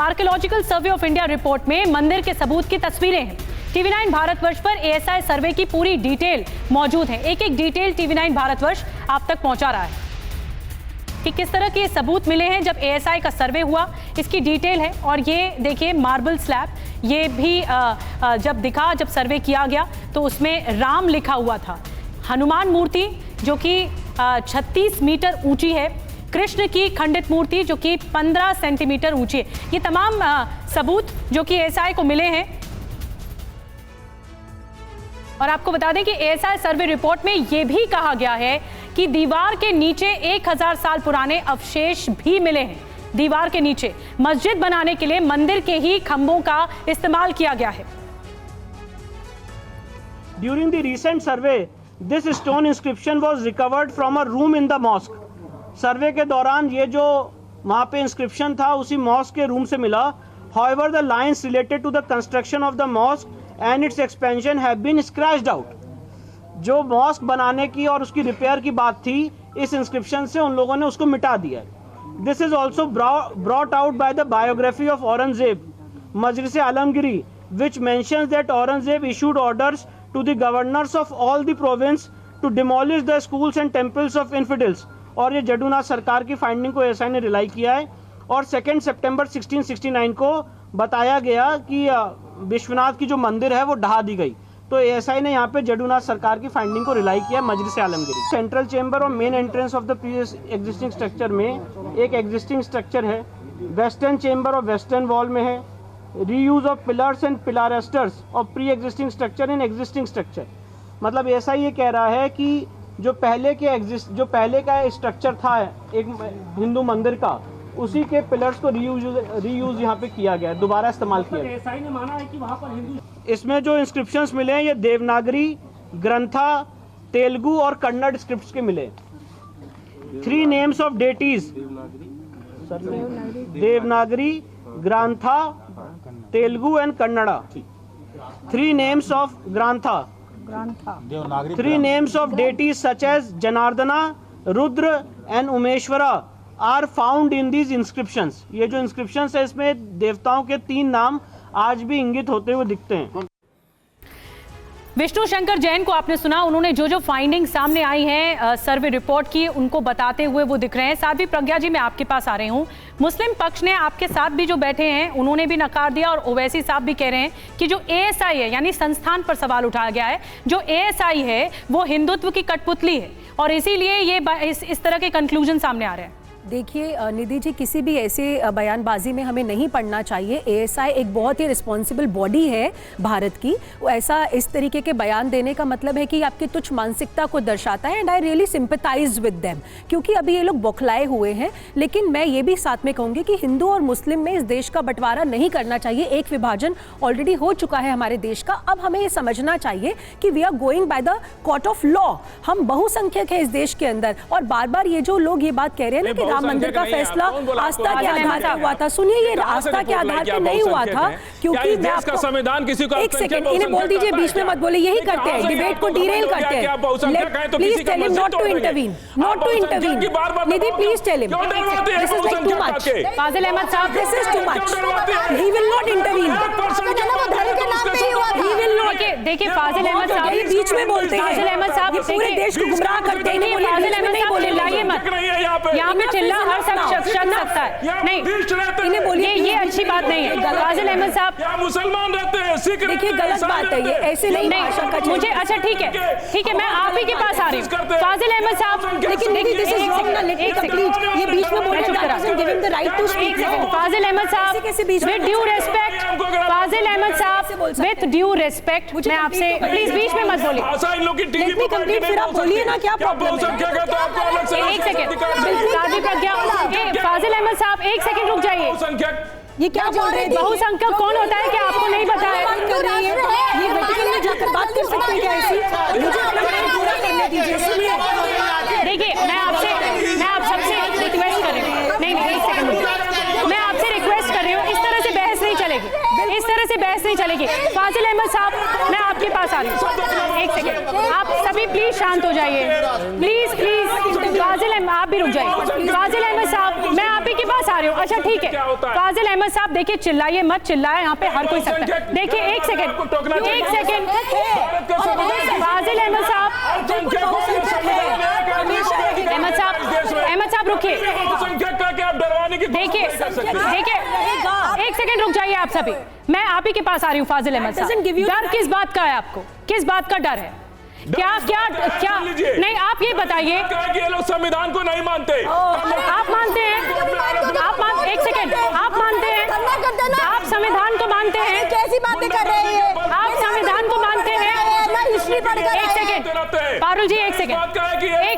Archaeological survey of India report में मंदिर के सबूत की तस्वीरें हैं। टीवी9 भारतवर्ष पर एएसआई सर्वे की पूरी डिटेल मौजूद है। एक एक डिटेल टीवी9 भारतवर्ष आप तक पहुंचा रहा है कि किस तरह के सबूत मिले हैं जब एएसआई का सर्वे हुआ, इसकी डिटेल है। और ये देखिए मार्बल स्लैब, ये भी जब सर्वे किया गया तो उसमें राम लिखा हुआ था। हनुमान मूर्ति जो कि 36 मीटर ऊंची है, कृष्ण की खंडित मूर्ति जो कि 15 सेंटीमीटर ऊंची है। ये तमाम सबूत जो कि एएसआई को मिले हैं। और आपको बता दें कि एएसआई सर्वे रिपोर्ट में यह भी कहा गया है कि दीवार के नीचे 1000 साल पुराने अवशेष भी मिले हैं। दीवार के नीचे मस्जिद बनाने के लिए मंदिर के ही खंभों का इस्तेमाल किया गया है। During the recent survey, this stone inscription was recovered from a room in the mosque. सर्वे के दौरान ये जो वहाँ पे इंस्क्रिप्शन था उसी मॉस्क के रूम से मिला। However, the lines related to the construction of the mosque and its expansion have been scratched out. जो मॉस्क बनाने की और उसकी रिपेयर की बात थी, इस इंस्क्रिप्शन से उन लोगों ने उसको मिटा दिया। This is also brought out by the biography of Aurangzeb, Majlis Alamgiri, which mentions that Aurangzeb issued orders to the governors of all the province to demolish the schools and temples of infidels. और ये जडूनाथ सरकार की finding को ASI ने rely किया है। और 2 सितंबर 1669 को बताया गया कि विश्वनाथ की जो मंदिर है वो ढहा दी गई। तो एएसआई ने यहाँ पे जडूनाथ सरकार की फाइंडिंग को रिलाई किया मजलिस आलमगिरी। सेंट्रल चेंबर और main entrance of the previous existing structure में एक एग्जिस्टिंग स्ट्रक्चर है। वेस्टर्न चेंबर और वेस्टर्न वॉल में है। Reuse of pillars and pilasters of pre existing structure in existing structure. मतलब एएसआई ये कह रहा है कि जो पहले का स्ट्रक्चर था एक हिंदू मंदिर का, उसी के पिलर्स को रीयूज यहाँ पे किया गया, दोबारा इस्तेमाल किया गया। एएसआई ने माना है कि वहाँ पर हिंदू। इसमें जो इंस्क्रिप्शंस मिले हैं ये देवनागरी, ग्रंथा, तेलुगु और कन्नड़ स्क्रिप्ट्स के मिले। 3 names of deities, Devanagari, Grantha, Telugu and Kannada. 3 names of Grantha, 3 names of deities such as Janardana, Rudra and Umeshwara are found in these inscriptions. ये जो inscriptions है इसमें देवताओं के 3 नाम आज भी इंगित होते हुए दिखते हैं। विष्णु शंकर जैन को आपने सुना, उन्होंने जो फाइंडिंग सामने आई हैं सर्वे रिपोर्ट की उनको बताते हुए वो दिख रहे हैं। साथ भी प्रज्ञा जी मैं आपके पास आ रही हूँ। मुस्लिम पक्ष ने आपके साथ भी जो बैठे हैं उन्होंने भी नकार दिया और ओवैसी साहब भी कह रहे हैं कि जो एएसआई है यानी संस्थान पर सवाल उठाया गया है, जो एएसआई है वो हिंदुत्व की कठपुतली है और इसीलिए ये इस तरह के कंक्लूजन सामने आ रहे हैं। देखिए निधि जी, किसी भी ऐसे बयानबाजी में हमें नहीं पड़ना चाहिए। एएसआई एक बहुत ही रिस्पॉन्सिबल बॉडी है भारत की। ऐसा इस तरीके के बयान देने का मतलब है कि आपकी तुच्छ मानसिकता को दर्शाता है। And I really sympathise with them, क्योंकि अभी ये लोग बौखलाए हुए हैं। लेकिन मैं ये भी साथ में कहूँगी कि हिंदू और मुस्लिम में इस देश का बंटवारा नहीं करना चाहिए। एक विभाजन ऑलरेडी हो चुका है हमारे देश का। अब हमें ये समझना चाहिए कि we are going by the court of law. हम बहुसंख्यक है इस देश के अंदर और बार बार ये जो लोग ये बात कह रहे हैं ना कि राम मंदिर का फैसला आस्था के आधार पर हुआ था, सुनिए ये आस्था के आधार पर नहीं हुआ था, क्योंकि मैं आपको संविधान किसी को एक सेकंड इन्हें बोल दीजिए, बीच में मत बोले। यही करते हैं, डिबेट को डिरेल करते हैं। Please tell him not to intervene, not to intervene. Nidhi please tell him this is like too much. Fazil Ahmed sahab this is too much, he will not intervene, he will not. देखिए फाजिल अहमद साहब ये बीच में बोलते हैं, फाजिल अहमद साहब पूरे देश को गुमराह करते हैं। फाजिल अहमद साहब चिल्लाइए मत, यहाँ पे चिल्ला हर शख्स सकता है। नहीं इन्हें बोलिए, ये अच्छी बात नहीं है। फाजिल अहमद साहब मुसलमान रहते हैं, सिख, देखिए गलत बात है ये, ऐसे नहीं मुझे। अच्छा ठीक है मैं आप ही के पास आ रही हूँ। फाजिल अहमद साहब लेकिन दिस इज रॉन्ग ना, लेट मी कंप्लीट। ये बीच में बोले that doesn't give him the right to speak. Fazil Ahmed sahab with due respect, Fazil Ahmed sahab with due respect, मैं आपसे प्लीज बीच में मत बोलिए। लेट मी कंप्लीट, फिर आप बोलिए ना क्या प्रॉब्लम है। एक सेकंड साधी प्रज्ञा, फाजिल अहमद साहब एक सेकंड रुक जाइए। ये क्या बोल रहे हैं? बहुसंख्यक कौन होता है क्या आपको नहीं पता है? बात कर रही है, ये वेटिकन में जाकर बात कर सकते हैं क्या ऐसी? मुझे अपना काम पूरा करने दीजिए। सुनिए देखिए मैं आप सबसे रिक्वेस्ट कर रही हूँ। नहीं एक सेकंड, मैं आपसे रिक्वेस्ट कर रही हूँ, इस तरह से बहस नहीं चलेगी। चलेगी, इस तरह से बहस नहीं चलेगी। फाजिल अहमद साहब, मैं आपके पास आ रही हूँ, एक सेकेंड, आप सभी प्लीज शांत हो जाइए, प्लीज प्लीज। फाजिल अहमद, आप भी रुक जाइए। फाजिल अहमद साहब, मैं आप ही के पास आ रही हूँ। अच्छा ठीक है, फाजिल अहमद साहब देखिए, चिल्लाइए मत, चिल्लाए यहाँ पे हर कोई सकता है। देखिए एक सेकेंड, फाजिल अहमद साहब, अहमद साहब रुकिए, देखिए एक सेकंड रुक जाइए आप सभी, मैं आप ही के पास आ रही हूँ। फाजिल अहमद साहब, डर किस बात का है आपको, किस बात का डर है? क्या क्या क्या नहीं, आप ये बताइए। ये लोग संविधान को नहीं मानते। आप मानते हैं? एक सेकंड, आप मानते हैं? आप संविधान को मानते हैं? कैसी बातें कर रहे हैं? आप संविधान को मानते हैं? एक सेकंड पारुल जी, एक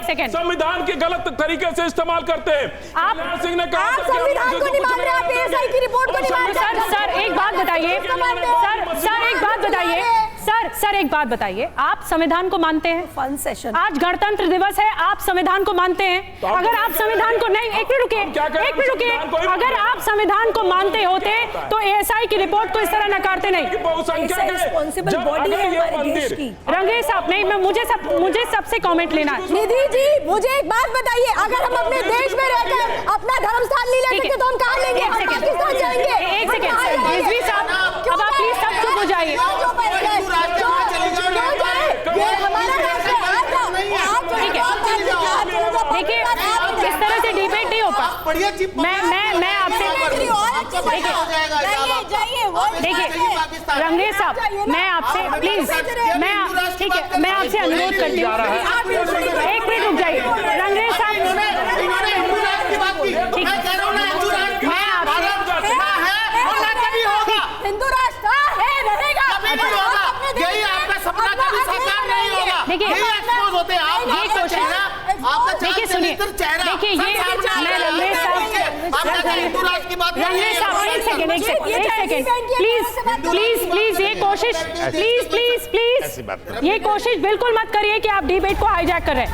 सेकंड, संविधान के गलत तरीके से इस्तेमाल करते हैं। आप सिंह ने कहा संविधान को नहीं मान रहे, आप एएसआई की रिपोर्ट को नहीं मान रहे। सर एक बात बताइए, सर एक बात बताइए, आप संविधान को मानते हैं? फन सेशन, आज गणतंत्र दिवस है, आप संविधान को मानते हैं? अगर आप संविधान को नहीं, एक मिनट रुकिए, अगर आप संविधान को मानते होते तो एएसआई की रिपोर्ट को इस तरह नकारते नहीं। रिस्पॉन्सिबल बॉडी है हमारे देश की। रंगेश साहब, नहीं, मैं मुझे सबसे कमेंट लेना है। निधि जी, मुझे एक बात बताइए, अगर हम अपने देश में रहकर अपना धर्म स्थान नहीं ले सकते तो हम कहाँ लेंगे? हम पाकिस्तान जाएंगे। एक सेकंड रिजवी साहब, अब आप प्लीज सब चुप हो जाइए। देखिए इस तरह से डिबेट नहीं होगा। मैं आपसे देखिए रंगरेज साहब, मैं आपसे प्लीज, ठीक है, मैं आपसे अनुरोध करती हूँ, एक मिनट रुक जाइए रंगरेज साहब, ठीक है, मैं आपसे, हिंदू राष्ट्र है, रहेगा, यही आपका सपना कभी साकार नहीं होगा। देखिए एक्सपोज होते हैं आप, ये कोशिश, देखिए सुनिए, देखिए ये मैं रंगरेज साहब, एक सेकेंड प्लीज ये कोशिश, प्लीज ये कोशिश बिल्कुल मत करिए कि आप डिबेट को हाईजैक कर रहे हैं।